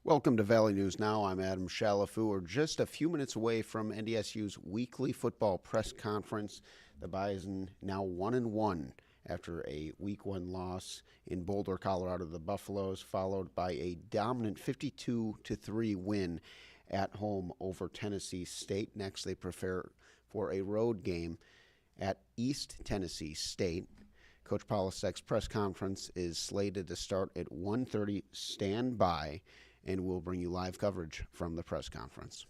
Welcome to Valley News Now. I'm Adam Shalafu. We're just a few minutes away from NDSU's weekly football press conference. The Bison now 1-1 after a Week 1 loss in Boulder, Colorado to the Buffaloes, followed by a dominant 52-3 win at home over Tennessee State. Next, they prepare for a road game at East Tennessee State. Coach Polasek's press conference is slated to start at 1:30. Stand by, and we'll bring you live coverage from the press conference.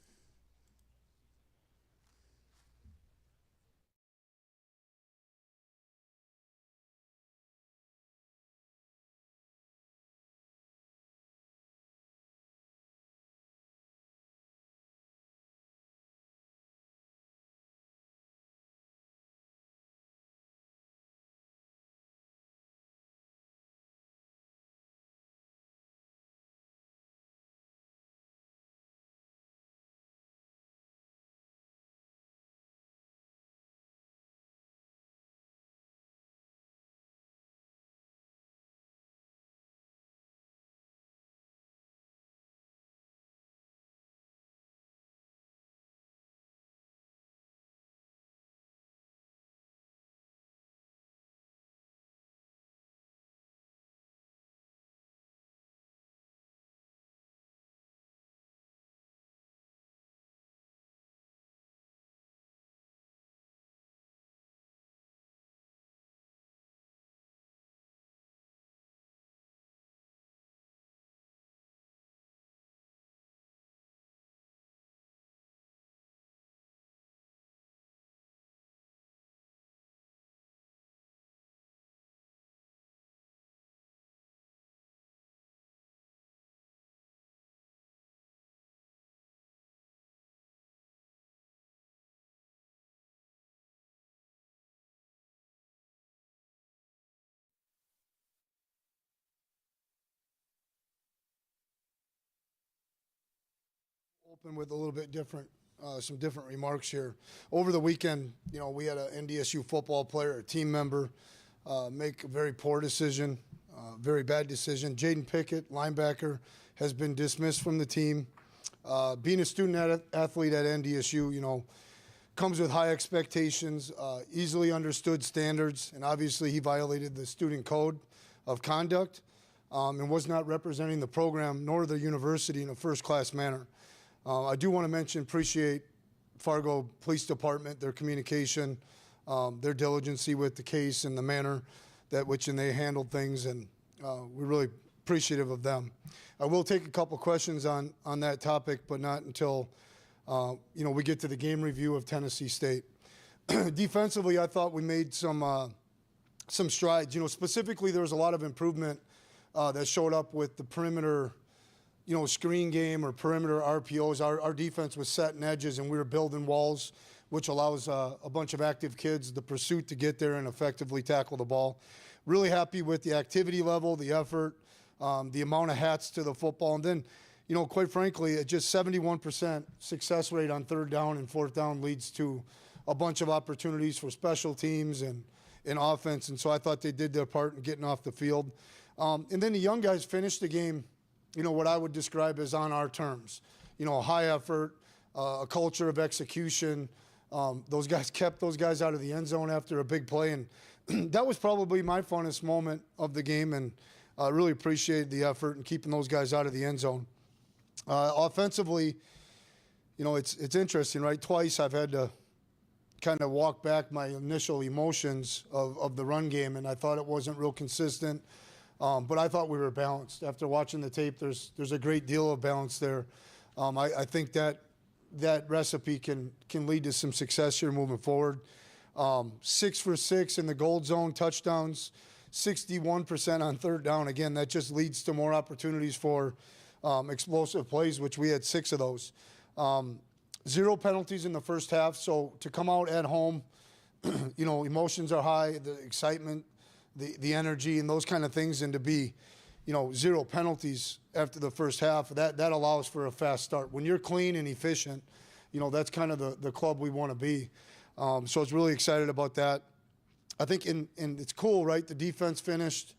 Open with a little bit different, some different remarks here. Over the weekend, we had an NDSU football player, a team member, make a very poor decision, very bad decision. Jaden Pickett, linebacker, has been dismissed from the team. Being a student athlete at NDSU, comes with high expectations, easily understood standards, and obviously he violated the student code of conduct and was not representing the program nor the university in a first-class manner. I do want to appreciate Fargo Police Department, their communication, their diligency with the case and the manner which they handled things, and we're really appreciative of them. I will take a couple questions on that topic, but not until we get to the game review of Tennessee State. Defensively, I thought we made some strides. Specifically, there was a lot of improvement that showed up with the perimeter screen game or perimeter RPOs. Our defense was setting edges and we were building walls, which allows a bunch of active kids the pursuit to get there and effectively tackle the ball. Really happy with the activity level, the effort, the amount of hats to the football. And then, quite frankly, just 71% success rate on third down and fourth down leads to a bunch of opportunities for special teams and offense. And so I thought they did their part in getting off the field. And then the young guys finished the game what I would describe as on our terms. High effort, a culture of execution. Those guys kept those guys out of the end zone after a big play, and that was probably my funnest moment of the game, and I really appreciated the effort in keeping those guys out of the end zone. Offensively, it's interesting, right? Twice I've had to kind of walk back my initial emotions of the run game, and I thought it wasn't real consistent. But I thought we were balanced. After watching the tape, there's a great deal of balance there. I think that recipe can lead to some success here moving forward. 6 for 6 in the gold zone touchdowns, 61% on third down. Again, that just leads to more opportunities for explosive plays, which we had 6 of those. 0 penalties in the first half. So to come out at home, emotions are high, the excitement, the energy and those kind of things, and to be, 0 penalties after the first half, that allows for a fast start. When you're clean and efficient, that's kind of the club we want to be. So I was really excited about that. I think, and it's cool, right? The defense finished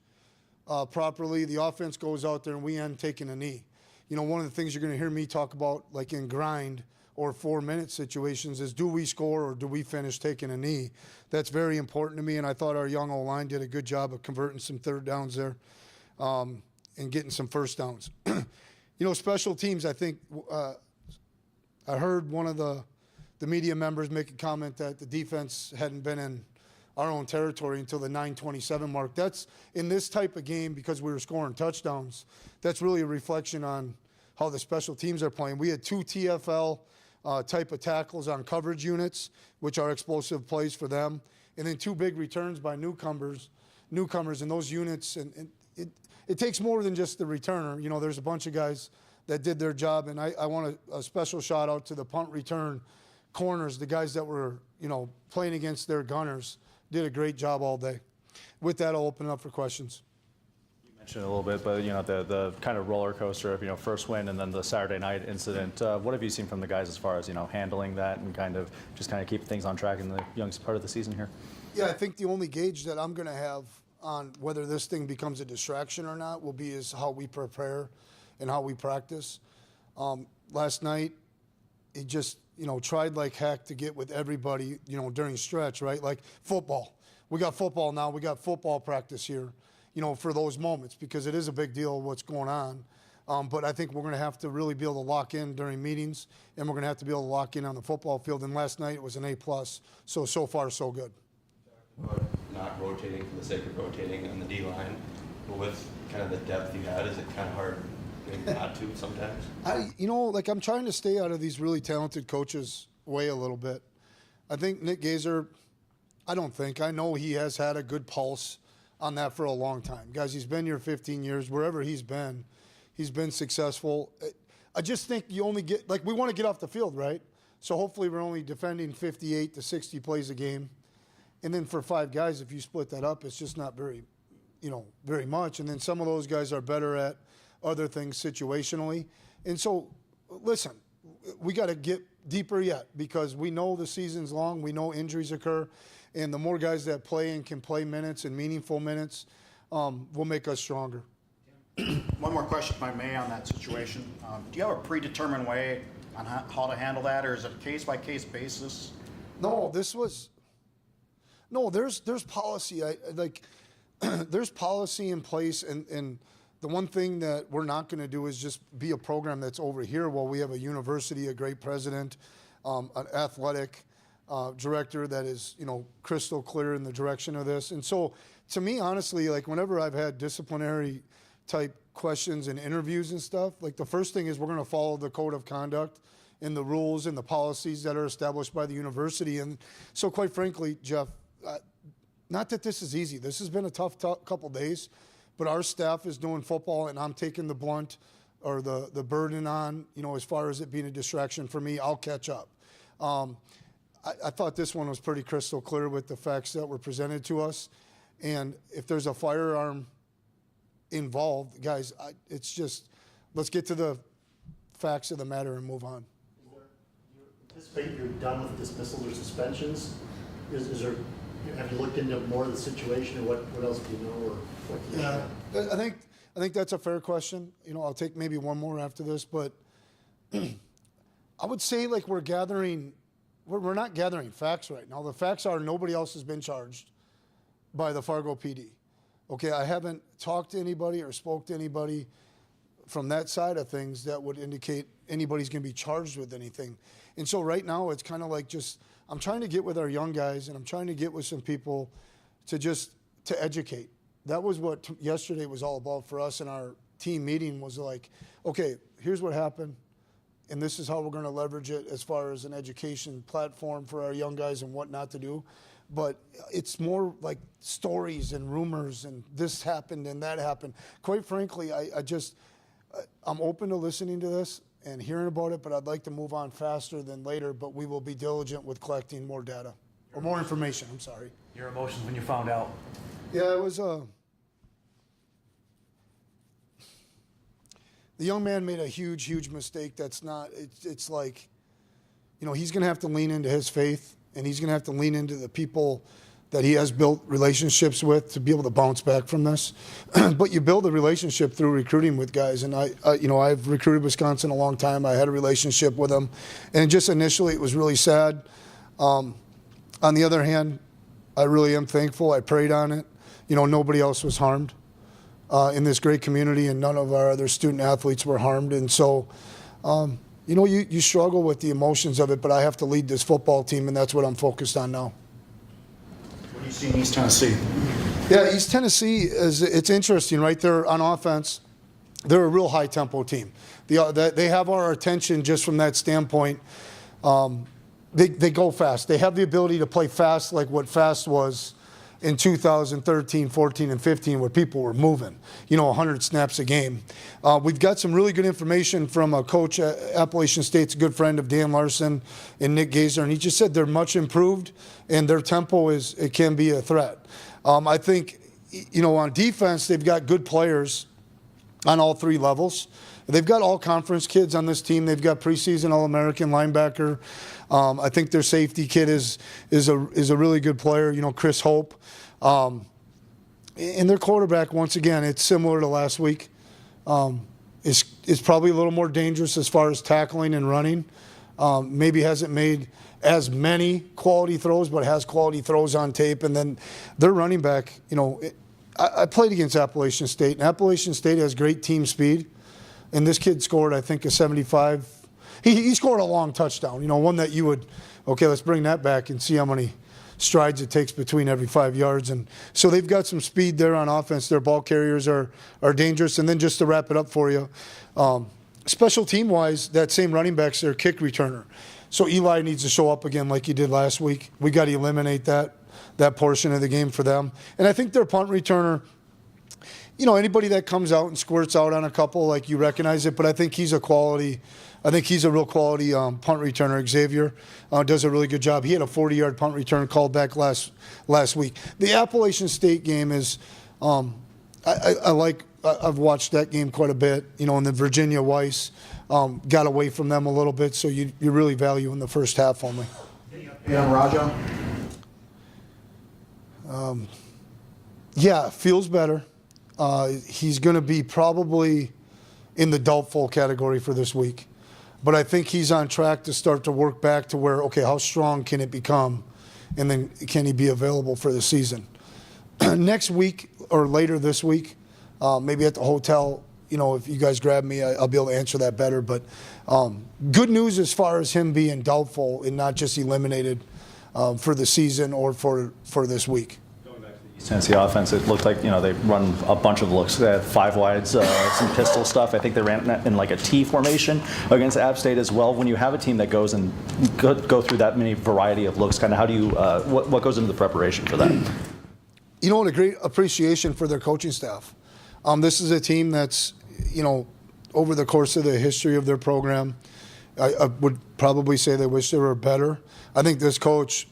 properly. The offense goes out there and we end taking a knee. one of the things you're going to hear me talk about, like in grind or 4-minute situations, is do we score or do we finish taking a knee? That's very important to me, and I thought our young O-line did a good job of converting some third downs there and getting some first downs. Special teams, I think I heard one of the media members make a comment that the defense hadn't been in our own territory until the 9:27 mark. That's in this type of game, because we were scoring touchdowns, that's really a reflection on how the special teams are playing. We had 2 TFL type of tackles on coverage units, which are explosive plays for them, and then 2 big returns by newcomers in those units. And it takes more than just the returner. There's a bunch of guys that did their job, and I want a special shout out to the punt return corners, the guys that were, playing against their gunners, did a great job all day. With that, I'll open it up for questions. You mentioned it a little bit, but the kind of roller coaster of first win and then the Saturday night incident. What have you seen from the guys as far as handling that and kind of keep things on track in the youngest part of the season here? Yeah, I think the only gauge that I'm going to have on whether this thing becomes a distraction or not will be is how we prepare and how we practice. Last night, it just tried like heck to get with everybody, during stretch, right? Like football. We got football now. We got football practice here, for those moments, because it is a big deal what's going on. But I think we're going to have to really be able to lock in during meetings, and we're going to have to be able to lock in on the football field. And last night it was an A+. So far, so good. Not rotating for the sake of rotating on the D-line, but with kind of the depth you had, is it kind of hard not to sometimes? I'm trying to stay out of these really talented coaches' way a little bit. I think Nick Gazer, I know he has had a good pulse on that for a long time. Guys, he's been here 15 years. Wherever he's been successful. I just think you only get, we want to get off the field, right? So hopefully we're only defending 58 to 60 plays a game. And then for 5 guys, if you split that up, it's just not very much. And then some of those guys are better at other things situationally. And so, listen, we got to get deeper yet, because we know the season's long. We know injuries occur. And the more guys that play and can play minutes and meaningful minutes will make us stronger. One more question, if I may, on that situation. Do you have a predetermined way on how to handle that, or is it a case-by-case basis? No, there's policy. There's policy in place, and the one thing that we're not going to do is just be a program that's over here while we have a university, a great president, an athletic director that is, crystal clear in the direction of this. And so, to me, honestly, whenever I've had disciplinary type questions and interviews and stuff, the first thing is we're going to follow the code of conduct and the rules and the policies that are established by the university. And so, quite frankly, Jeff, not that this is easy. This has been a tough couple days, but our staff is doing football, and I'm taking the blunt or the burden on, as far as it being a distraction for me. I'll catch up. I thought this one was pretty crystal clear with the facts that were presented to us. And if there's a firearm involved, guys, it's just, let's get to the facts of the matter and move on. Do you anticipate you're done with dismissals or suspensions? Is there, have you looked into more of the situation, or what else do you know, or what can you share? I think that's a fair question. I'll take maybe one more after this, but I would say we're not gathering facts right now. The facts are nobody else has been charged by the Fargo PD. Okay, I haven't talked to anybody or spoke to anybody from that side of things that would indicate anybody's going to be charged with anything. And so right now it's kind of I'm trying to get with our young guys, and I'm trying to get with some people to educate. That was what yesterday was all about for us in our team meeting, was okay, here's what happened, and this is how we're going to leverage it as far as an education platform for our young guys and what not to do. But it's more like stories and rumors and this happened and that happened. Quite frankly, I'm open to listening to this and hearing about it, but I'd like to move on faster than later. But we will be diligent with collecting more data or more information. I'm sorry. Your emotions when you found out? Yeah, it was the young man made a huge mistake. That's not. It's he's going to have to lean into his faith, and he's going to have to lean into the people that he has built relationships with to be able to bounce back from this. But you build a relationship through recruiting with guys. And I've recruited Wisconsin a long time. I had a relationship with them. And just initially, it was really sad. On the other hand, I really am thankful. I prayed on it. Nobody else was harmed in this great community, and none of our other student athletes were harmed. And so, you struggle with the emotions of it, but I have to lead this football team, and that's what I'm focused on now. What do you see in East Tennessee? Yeah, East Tennessee, it's interesting, right? They're on offense. They're a real high-tempo team. They have our attention just from that standpoint. They go fast. They have the ability to play fast like what fast was in 2013, 14, and 15 where people were moving, 100 snaps a game. We've got some really good information from a coach at Appalachian State's a good friend of Dan Larson and Nick Gazer, and he just said they're much improved and their tempo it can be a threat. I think, on defense, they've got good players on all three levels. They've got all conference kids on this team. They've got preseason All-American linebacker. I think their safety kid is a really good player, Chris Hope. And their quarterback, once again, it's similar to last week. Is probably a little more dangerous as far as tackling and running. Maybe hasn't made as many quality throws, but has quality throws on tape. And then their running back, I played against Appalachian State, and Appalachian State has great team speed. And this kid scored, I think, a 75. He scored a long touchdown, one that you would, okay, let's bring that back and see how many strides it takes between every 5 yards. And so they've got some speed there on offense. Their ball carriers are dangerous. And then just to wrap it up for you, special team-wise, that same running back's their kick returner. So Eli needs to show up again like he did last week. We got to eliminate that portion of the game for them. And I think their punt returner, anybody that comes out and squirts out on a couple, like you recognize it, but I think he's a real quality punt returner. Xavier does a really good job. He had a 40-yard punt return called back last week. The Appalachian State game is, I've watched that game quite a bit, and the Virginia Weiss got away from them a little bit, so you really value in the first half only. And Raja? Yeah, feels better. He's going to be probably in the doubtful category for this week. But I think he's on track to start to work back to where, okay, how strong can it become? And then can he be available for the season? Next week or later this week, maybe at the hotel, if you guys grab me, I'll be able to answer that better. But good news as far as him being doubtful and not just eliminated for the season or for this week. East Tennessee offense, it looked like, they run a bunch of looks. They had five wides, some pistol stuff. I think they ran in like a T formation against App State as well. When you have a team that goes and go through that many variety of looks, kind of how do you, what goes into the preparation for that? And a great appreciation for their coaching staff. This is a team that's, over the course of the history of their program, I would probably say they wish they were better. I think this coach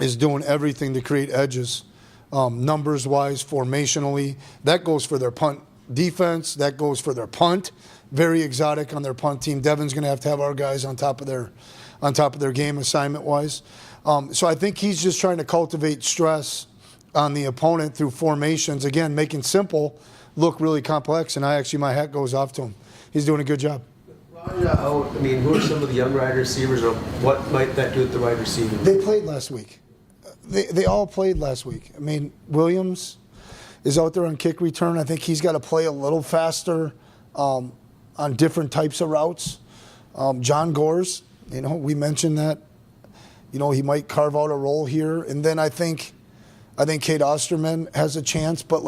is doing everything to create edges. Numbers-wise, formationally. That goes for their punt defense. That goes for their punt. Very exotic on their punt team. Devin's going to have our guys on top of their game assignment-wise. So I think he's just trying to cultivate stress on the opponent through formations. Again, making simple look really complex. And my hat goes off to him. He's doing a good job. Who are some of the young wide receivers, or what might that do with the wide receiver? They played last week. They all played last week. Williams is out there on kick return. I think he's got to play a little faster on different types of routes. John Gores, we mentioned that. He might carve out a role here. And then I think Kate Osterman has a chance, but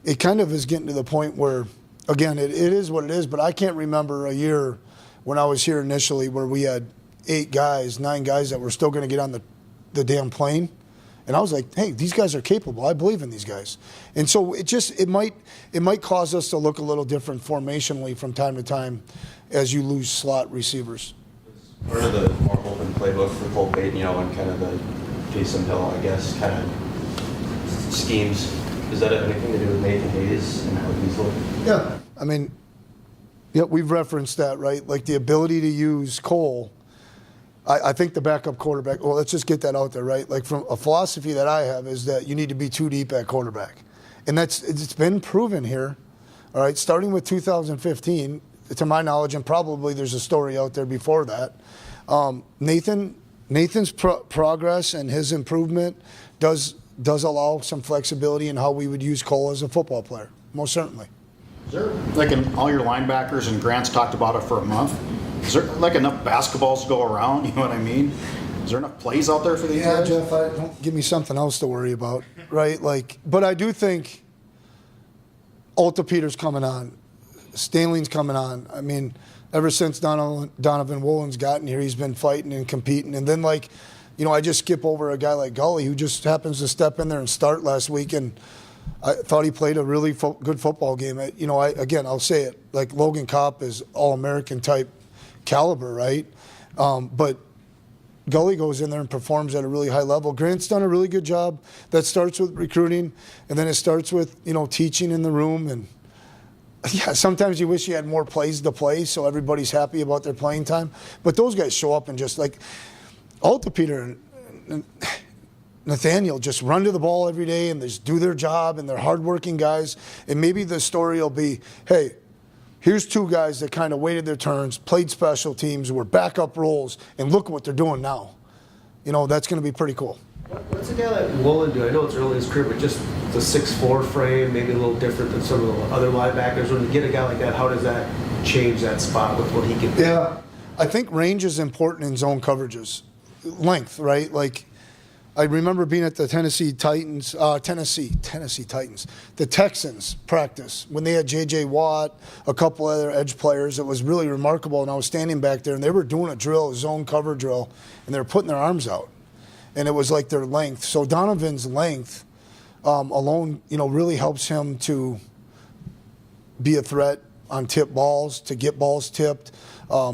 it kind of is getting to the point where, again, it is what it is. But I can't remember a year when I was here initially where we had 9 guys that were still going to get on the damn plane. And I was like, hey, these guys are capable. I believe in these guys. And so it might cause us to look a little different formationally from time to time as you lose slot receivers. Part of the more open playbook for Cole Payton, and kind of the Jason Hill, I guess, kind of schemes. Does that have anything to do with Nathan Hayes and how he's looking? Yeah, we've referenced that, right? Like the ability to use Cole I think the backup quarterback, well, let's just get that out there, right? Like from a philosophy that I have is that you need to be too deep at quarterback. And it's been proven here, all right, starting with 2015, to my knowledge, and probably there's a story out there before that. Nathan's progress and his improvement does allow some flexibility in how we would use Cole as a football player, most certainly. Is there, like in all your linebackers, and Grant's talked about it for a month, is there like enough basketballs to go around? You know what I mean? Is there enough plays out there for these guys? Jeff, don't give me something else to worry about, right? Like, but I do think Alta Peter's coming on. Stanley's coming on. I mean, ever since Donovan Woolen's gotten here, he's been fighting and competing. And then, like, you know, I just skip over a guy like Gully who just happens to step in there and start last week, and I thought he played a really good football game. You know, I'll say it, like Logan Kopp is All-American type caliber, right? But Gully goes in there and performs at a really high level. Grant's done a really good job. That starts with recruiting, and then it starts with, you know, teaching in the room. And yeah, sometimes you wish you had more plays to play so everybody's happy about their playing time. But those guys show up and just like Alta Peter and Nathaniel just run to the ball every day and just do their job, and they're hardworking guys. And maybe the story will be, hey, here's two guys that kind of waited their turns, played special teams, were backup roles, and look what they're doing now. You know, that's going to be pretty cool. What's a guy like Woolen do? I know it's early in his career, but just the 6'4" frame, maybe a little different than some of the other linebackers. When you get a guy like that, how does that change that spot with what he can do? Yeah, I think range is important in zone coverages. Length, right? Like, I remember being at the Tennessee Titans, the Texans practice when they had J.J. Watt, a couple other edge players. It was really remarkable, and I was standing back there, and they were doing a drill, a zone cover drill, and they were putting their arms out, and it was like their length. So Donovan's length alone, you know, really helps him to be a threat on tip balls, to get balls tipped.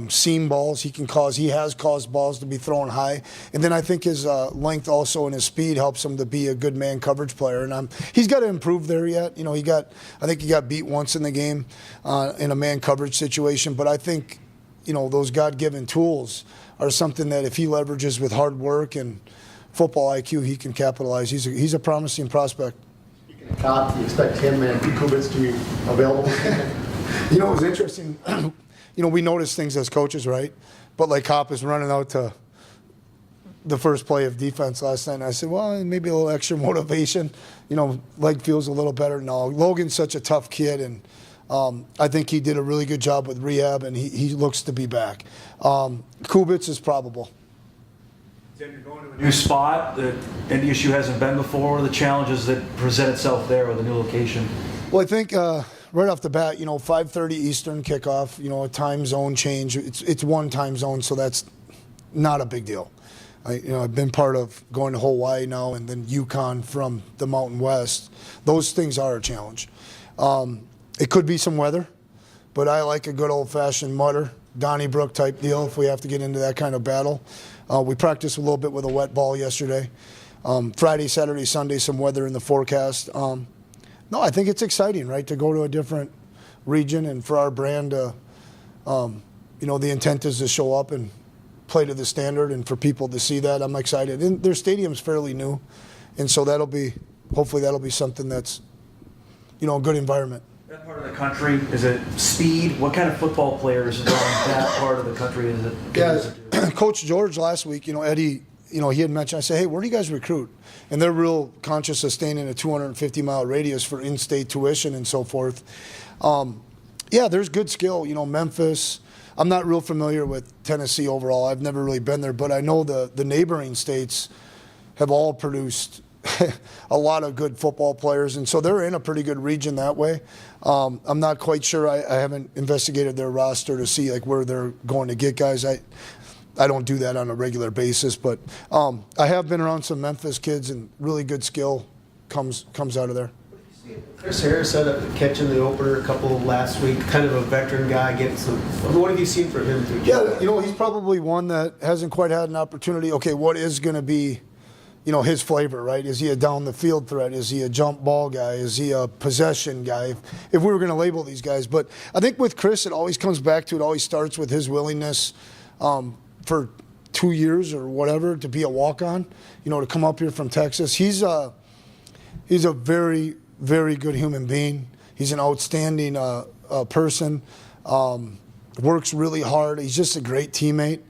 Seam balls he has caused balls to be thrown high, and then I think his length also and his speed helps him to be a good man coverage player, and he's got to improve there yet. You know, I think he got beat once in the game in a man coverage situation, but I think, you know, those God-given tools are something that if he leverages with hard work and football IQ, he can capitalize. He's a promising prospect. Speaking of Kopp, do you expect him and Kubitz to be available? You know, it was interesting. You know, we notice things as coaches, right? But like Kopp is running out to the first play of defense last night, and I said, well, maybe a little extra motivation. You know, leg feels a little better. No, Logan's such a tough kid, and I think he did a really good job with rehab, and he looks to be back. Kubitz is probable. Then you're going to a new spot that NDSU hasn't been before, the challenges that present itself there with a new location. Well, I think right off the bat, you know, 5:30 Eastern kickoff, you know, a time zone change. It's one time zone, so that's not a big deal. I've been part of going to Hawaii now and then Yukon from the Mountain West. Those things are a challenge. It could be some weather, but I like a good old-fashioned mutter, Donnybrook type deal if we have to get into that kind of battle. We practiced a little bit with a wet ball yesterday. Friday, Saturday, Sunday, some weather in the forecast. No, I think it's exciting, right, to go to a different region and for our brand to, you know, the intent is to show up and play to the standard and for people to see that. I'm excited. And their stadium's fairly new, and so hopefully that'll be something that's, you know, a good environment. That part of the country, is it speed? What kind of football players around that part of the country is it? Yeah, Coach George last week, you know, Eddie, you know, he had mentioned, I said, hey, where do you guys recruit? And they're real conscious of staying in a 250-mile radius for in-state tuition and so forth. Yeah, there's good skill. You know, Memphis. I'm not real familiar with Tennessee overall. I've never really been there, but I know the neighboring states have all produced a lot of good football players, and so they're in a pretty good region that way. I'm not quite sure. I haven't investigated their roster to see like where they're going to get guys. I don't do that on a regular basis, but I have been around some Memphis kids, and really good skill comes out of there. Chris Harris had a catch in the opener a couple last week, kind of a veteran guy getting some. What have you seen from him? Yeah, you know, he's probably one that hasn't quite had an opportunity. Okay, what is going to be, you know, his flavor, right? Is he a down the field threat? Is he a jump ball guy? Is he a possession guy? If we were going to label these guys. But I think with Chris, it always comes back to, it always starts with his willingness for 2 years or whatever to be a walk-on, to come up here from Texas. He's a very, very good human being. He's an outstanding person, works really hard. He's just a great teammate.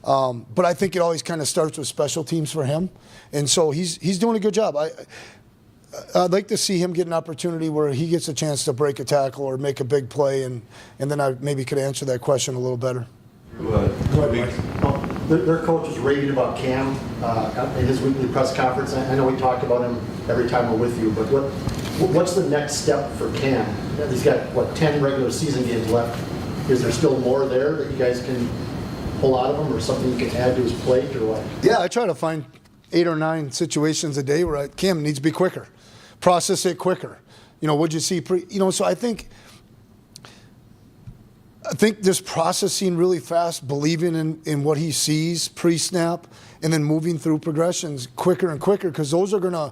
But I think it always kind of starts with special teams for him. And so he's doing a good job. I'd like to see him get an opportunity where he gets a chance to break a tackle or make a big play, and then I maybe could answer that question a little better. Their coach was raving about Cam in his weekly press conference. I know we talk about him every time we're with you, but what's the next step for Cam? He's got, 10 regular season games left. Is there still more there that you guys can pull out of him, or something you can add to his plate, or what? Yeah, I try to find 8 or 9 situations a day where Cam needs to be quicker, process it quicker. What'd you see so I think just processing really fast, believing in what he sees pre-snap, and then moving through progressions quicker and quicker, because when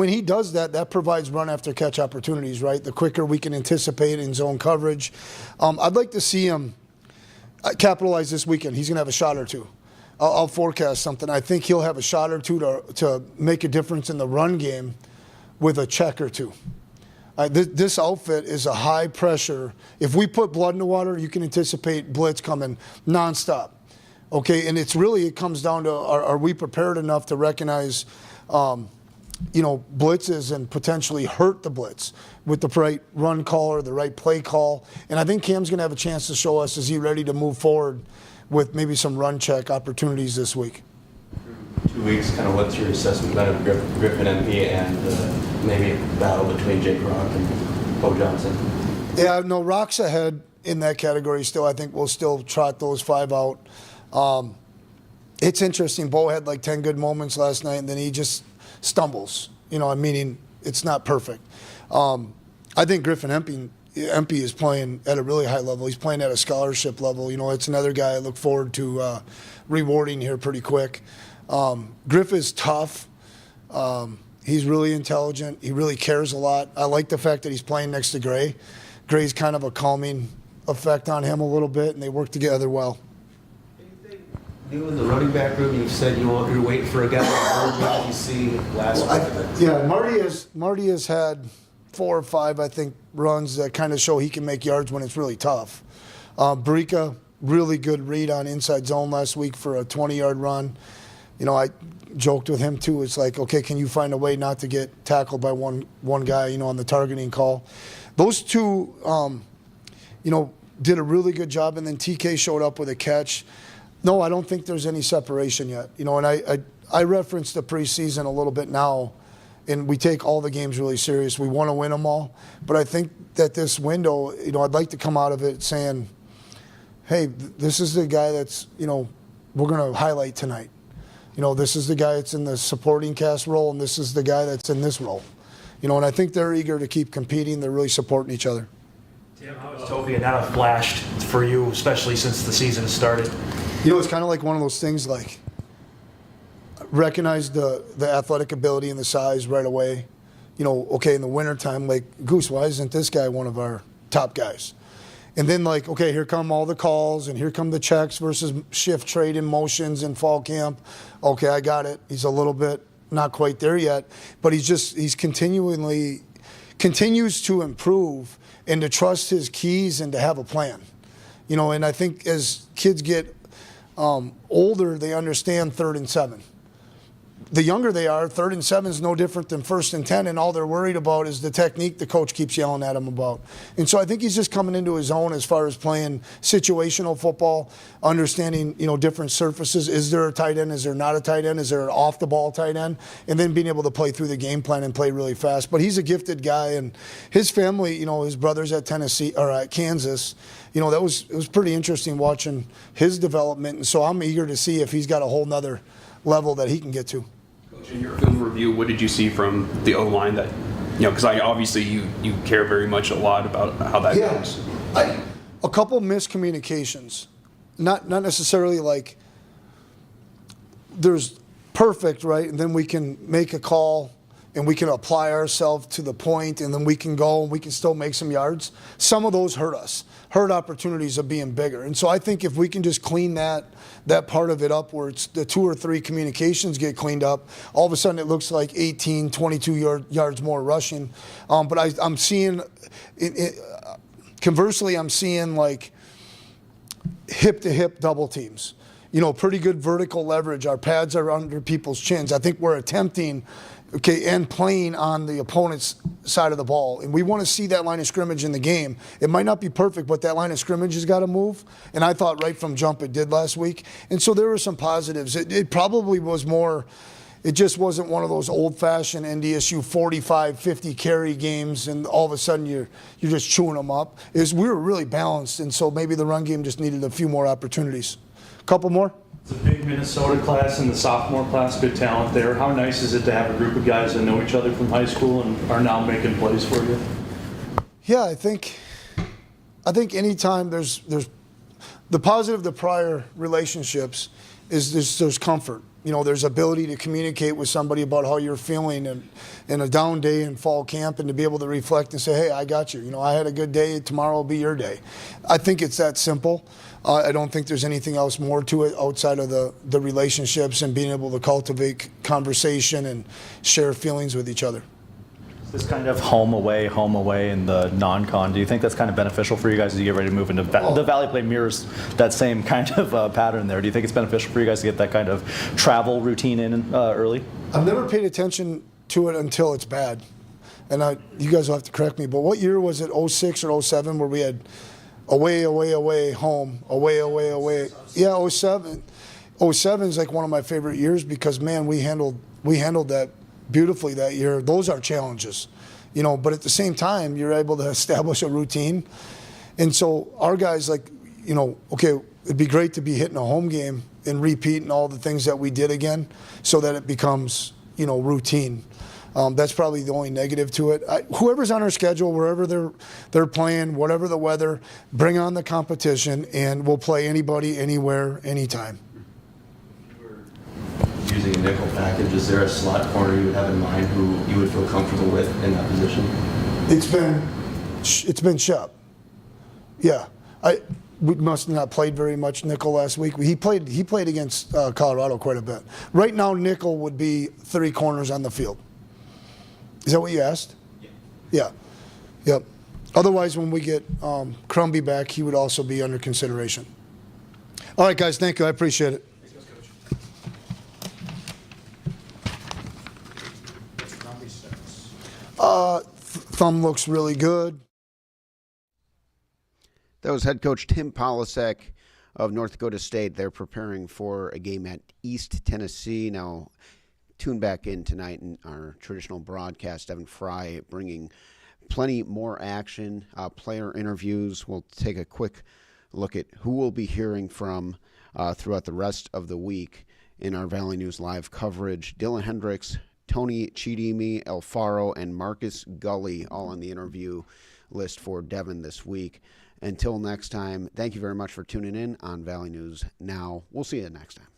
he does that, that provides run after catch opportunities, right? The quicker we can anticipate in zone coverage. I'd like to see him capitalize this weekend. He's going to have a shot or two. I'll forecast something. I think he'll have a shot or two to make a difference in the run game with a check or two. This outfit is a high pressure. If we put blood in the water, you can anticipate blitz coming nonstop. Okay, and it comes down to are we prepared enough to recognize, blitzes and potentially hurt the blitz with the right run call or the right play call. And I think Cam's going to have a chance to show us, is he ready to move forward with maybe some run check opportunities this week. 2 weeks, kind of what's your assessment then of Griffin MP and maybe a battle between Jake Rock and Bo Johnson? Yeah, no, Rock's ahead in that category still. I think we'll still trot those 5 out. It's interesting. Bo had 10 good moments last night, and then he just stumbles. Meaning it's not perfect. I think Griffin Empey is playing at a really high level. He's playing at a scholarship level. It's another guy I look forward to rewarding here pretty quick. Griff is tough. He's really intelligent. He really cares a lot. I like the fact that he's playing next to Gray. Gray's kind of a calming effect on him a little bit, and they work together well. Anything new in the running back room? You've said you're waiting for a guy like you see last week. Yeah, Marty has had 4 or 5, I think, runs that kind of show he can make yards when it's really tough. Barika, really good read on inside zone last week for a 20-yard run. I joked with him too. It's like, okay, can you find a way not to get tackled by one guy, on the targeting call? Those two, did a really good job, and then TK showed up with a catch. No, I don't think there's any separation yet. And I referenced the preseason a little bit now, and we take all the games really serious. We want to win them all. But I think that this window, I'd like to come out of it saying, hey, this is the guy that's, we're going to highlight tonight. This is the guy that's in the supporting cast role, and this is the guy that's in this role. And I think they're eager to keep competing. They're really supporting each other. Tim, how has Toby and Anna flashed for you, especially since the season has started? It's kind of like one of those things, recognize the athletic ability and the size right away. Okay, in the wintertime, Goose, why isn't this guy one of our top guys? And then okay, here come all the calls, and here come the checks versus shift trade and motions in fall camp. Okay, I got it. He's a little bit not quite there yet, but he continues to improve and to trust his keys and to have a plan. And I think as kids get older, they understand 3rd and 7. The younger they are, 3rd and 7 is no different than 1st and 10, and all they're worried about is the technique the coach keeps yelling at them about. And so I think he's just coming into his own as far as playing situational football, understanding, different surfaces. Is there a tight end? Is there not a tight end? Is there an off-the-ball tight end? And then being able to play through the game plan and play really fast. But he's a gifted guy, and his family, his brother's at Kansas. It was pretty interesting watching his development, and so I'm eager to see if he's got a whole nother level that he can get to. In your film review, what did you see from the O-line that, because obviously you care very much a lot about how that goes. A couple miscommunications, not necessarily there's perfect, right? And then we can make a call, and we can apply ourselves to the point, and then we can go and we can still make some yards. Some of those hurt us, hurt opportunities of being bigger. And so I think if we can just clean that part of it up, where it's the 2 or 3 communications get cleaned up, all of a sudden it looks like 18, 22 yards more rushing. But I'm seeing, conversely, I'm seeing like hip-to-hip double teams. Pretty good vertical leverage. Our pads are under people's chins. I think we're attempting, and playing on the opponent's side of the ball. And we want to see that line of scrimmage in the game. It might not be perfect, but that line of scrimmage has got to move. And I thought right from jump it did last week. And so there were some positives. It probably was more, it just wasn't one of those old-fashioned NDSU 45, 50 carry games, and all of a sudden you're just chewing them up. We were really balanced, and so maybe the run game just needed a few more opportunities. A couple more? It's a big Minnesota class and the sophomore class, good talent there. How nice is it to have a group of guys that know each other from high school and are now making plays for you? Yeah, I think anytime there's the positive, the prior relationships is there's comfort. There's ability to communicate with somebody about how you're feeling and in a down day in fall camp, and to be able to reflect and say, hey, I got you. I had a good day. Tomorrow will be your day. I think it's that simple. I don't think there's anything else more to it outside of the relationships and being able to cultivate conversation and share feelings with each other. This kind of home away in the non-con, do you think that's kind of beneficial for you guys as you get ready to move into the Valley Play mirrors that same kind of pattern there? Do you think it's beneficial for you guys to get that kind of travel routine in early? I've never paid attention to it until it's bad. And you guys will have to correct me, but what year was it, 06 or 07, where we had away, home, away? Yeah, 07. 07 is like one of my favorite years because, man, we handled that beautifully that year. Those are challenges, but at the same time, you're able to establish a routine. And so our guys, okay, it'd be great to be hitting a home game and repeating all the things that we did again so that it becomes, routine. That's probably the only negative to it. Whoever's on our schedule, wherever they're playing, whatever the weather, bring on the competition, and we'll play anybody, anywhere, anytime. Using a nickel package, is there a slot corner you would have in mind who you would feel comfortable with in that position? It's been Shep. Yeah, we must have not played very much nickel last week. He played against Colorado quite a bit. Right now, nickel would be 3 corners on the field. Is that what you asked? Yeah. Yep. Otherwise, when we get Crumby back, he would also be under consideration. All right, guys, thank you. I appreciate it. Thumb looks really good. That was head coach Tim Polasek of North Dakota State. They're preparing for a game at East Tennessee. Now, tune back in tonight in our traditional broadcast. Evan Fry bringing plenty more action, player interviews. We'll take a quick look at who we'll be hearing from throughout the rest of the week in our Valley News Live coverage. Dylan Hendricks, Tony Chidimi, Alfaro, and Marcus Gully all on the interview list for Devin this week. Until next time, thank you very much for tuning in on Valley News Now. We'll see you next time.